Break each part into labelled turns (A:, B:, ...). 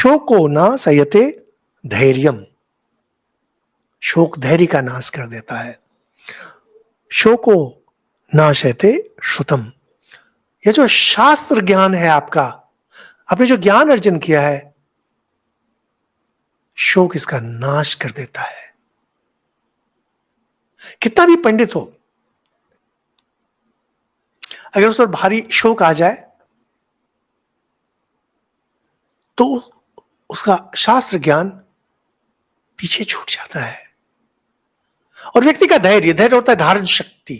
A: शोको नाशयते धैर्यम, शोक धैर्य का नाश कर देता है। शोको नाशयते श्रुतम, यह जो शास्त्र ज्ञान है आपका, आपने जो ज्ञान अर्जन किया है, शोक इसका नाश कर देता है। कितना भी पंडित हो, अगर उस पर भारी शोक आ जाए तो उसका शास्त्र ज्ञान पीछे छूट जाता है। और व्यक्ति का धैर्य, धैर्य होता है धारण शक्ति,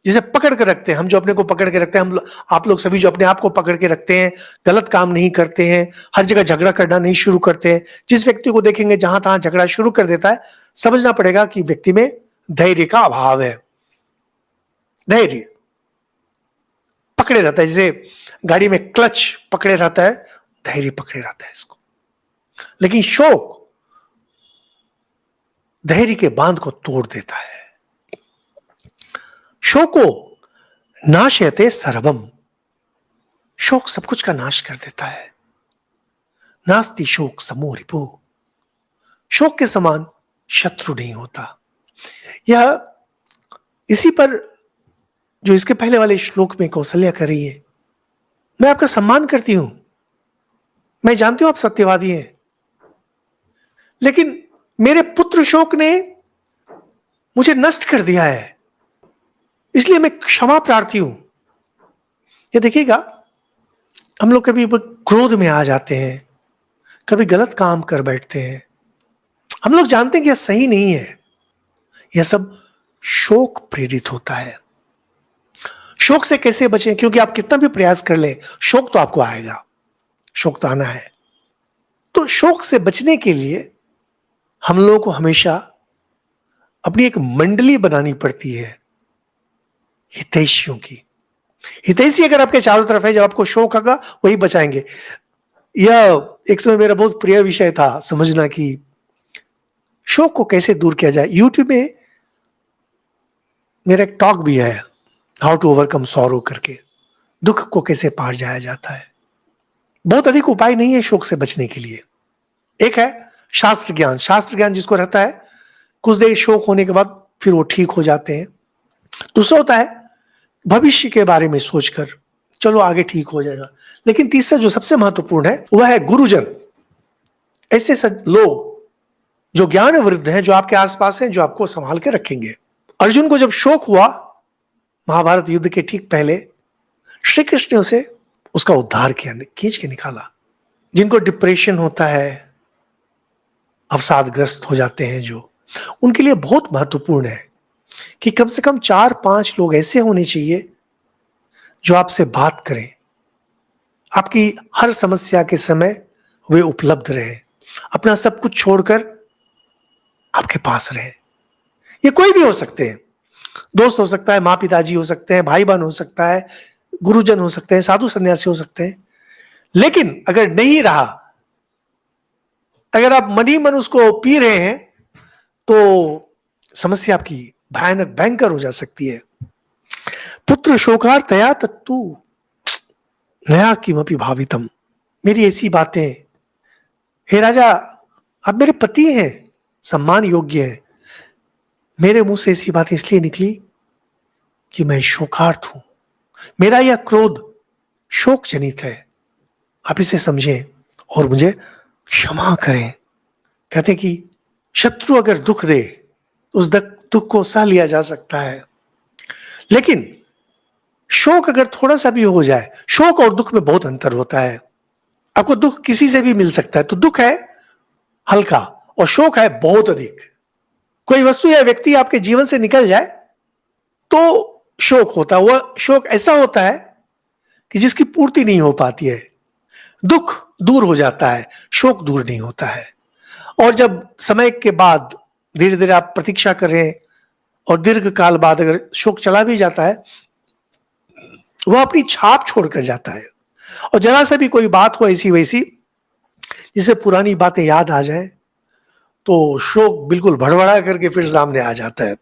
A: जिसे पकड़ कर रखते हैं हम, जो अपने को पकड़ के रखते हैं, आप लोग सभी जो अपने आप को पकड़ के रखते हैं, गलत काम नहीं करते हैं, हर जगह झगड़ा करना नहीं शुरू करते हैं। जिस व्यक्ति को देखेंगे जहां तहां झगड़ा शुरू कर देता है, समझना पड़ेगा कि व्यक्ति में धैर्य का अभाव है। धैर्य पकड़े रहता है, जैसे गाड़ी में क्लच पकड़े रहता है, धैर्य पकड़े रहता है इसको। लेकिन शोक धैर्य के बांध को तोड़ देता है। शोको नाशयते सर्वम, शोक सब कुछ का नाश कर देता है। नास्ति शोक समो रिपु, शोक के समान शत्रु नहीं होता। यह इसी पर जो इसके पहले वाले श्लोक में कौशल्या कर रही है, मैं आपका सम्मान करती हूं, मैं जानती हूं आप सत्यवादी हैं, लेकिन मेरे पुत्र शोक ने मुझे नष्ट कर दिया है, इसलिए मैं क्षमा प्रार्थी हूं। ये देखिएगा, हम लोग कभी क्रोध में आ जाते हैं, कभी गलत काम कर बैठते हैं, हम लोग जानते हैं कि यह सही नहीं है, यह सब शोक प्रेरित होता है। शोक से कैसे बचें? क्योंकि आप कितना भी प्रयास कर लें, शोक तो आपको आएगा, शोक तो आना है। तो शोक से बचने के लिए हम लोगों को हमेशा अपनी एक मंडली बनानी पड़ती है हितैषियों की। हितैषी अगर आपके चारों तरफ है, जब आपको शोक होगा वही बचाएंगे। यह एक समय मेरा बहुत प्रिय विषय था समझना कि शोक को कैसे दूर किया जाए। यूट्यूब में मेरा एक टॉक भी है, हाउ टू ओवरकम सॉरो करके, दुख को कैसे पार जाया जाता है। बहुत अधिक उपाय नहीं है शोक से बचने के लिए। एक है शास्त्र ज्ञान, शास्त्र ज्ञान जिसको रहता है, कुछ देर शोक होने के बाद फिर वो ठीक हो जाते हैं। दूसरा होता है भविष्य के बारे में सोचकर, चलो आगे ठीक हो जाएगा। लेकिन तीसरा जो सबसे महत्वपूर्ण है वह है गुरुजन, ऐसे लोग जो ज्ञान वृद्ध हैं, जो आपके आसपास हैं, जो आपको संभाल के रखेंगे। अर्जुन को जब शोक हुआ महाभारत युद्ध के ठीक पहले, श्री कृष्ण ने उसे उसका उद्धार किया, खींच के निकाला। जिनको डिप्रेशन होता है, अवसादग्रस्त हो जाते हैं, जो उनके लिए बहुत महत्वपूर्ण है कि कम से कम 4-5 लोग ऐसे होने चाहिए जो आपसे बात करें, आपकी हर समस्या के समय वे उपलब्ध रहे, अपना सब कुछ छोड़कर आपके पास रहे। ये कोई भी हो सकते हैं, दोस्त हो सकता है, माँ पिताजी हो सकते हैं, भाई बहन हो सकता है, गुरुजन हो सकते हैं, साधु सन्यासी हो सकते हैं। लेकिन अगर नहीं रहा, अगर आप मन ही मन उसको पी रहे हैं, तो समस्या आपकी भयानक भयंकर हो जा सकती है। पुत्र शोकार्तया तत्तु नया किमपि भावितम, मेरी ऐसी बातें, हे राजा आप मेरे पति हैं, सम्मान योग्य हैं, मेरे मुंह से ऐसी बातें इसलिए निकली कि मैं शोकार्त हूं, मेरा यह क्रोध शोक जनित है, आप इसे समझें और मुझे क्षमा करें। कहते कि शत्रु अगर दुख दे, उस दुख को सह लिया जा सकता है, लेकिन शोक अगर थोड़ा सा भी हो जाए, शोक और दुख में बहुत अंतर होता है। आपको दुख किसी से भी मिल सकता है, तो दुख है हल्का और शोक है बहुत अधिक। कोई वस्तु या व्यक्ति आपके जीवन से निकल जाए तो शोक होता है। वह शोक ऐसा होता है कि जिसकी पूर्ति नहीं हो पाती है। दुख दूर हो जाता है, शोक दूर नहीं होता है। और जब समय के बाद धीरे धीरे आप प्रतीक्षा कर रहे हैं और दीर्घ काल बाद अगर शोक चला भी जाता है, वह अपनी छाप छोड़कर जाता है। और जरा सा भी कोई बात हो ऐसी वैसी जिसे पुरानी बातें याद आ जाए, तो शोक बिल्कुल भड़बड़ा करके फिर सामने आ जाता है।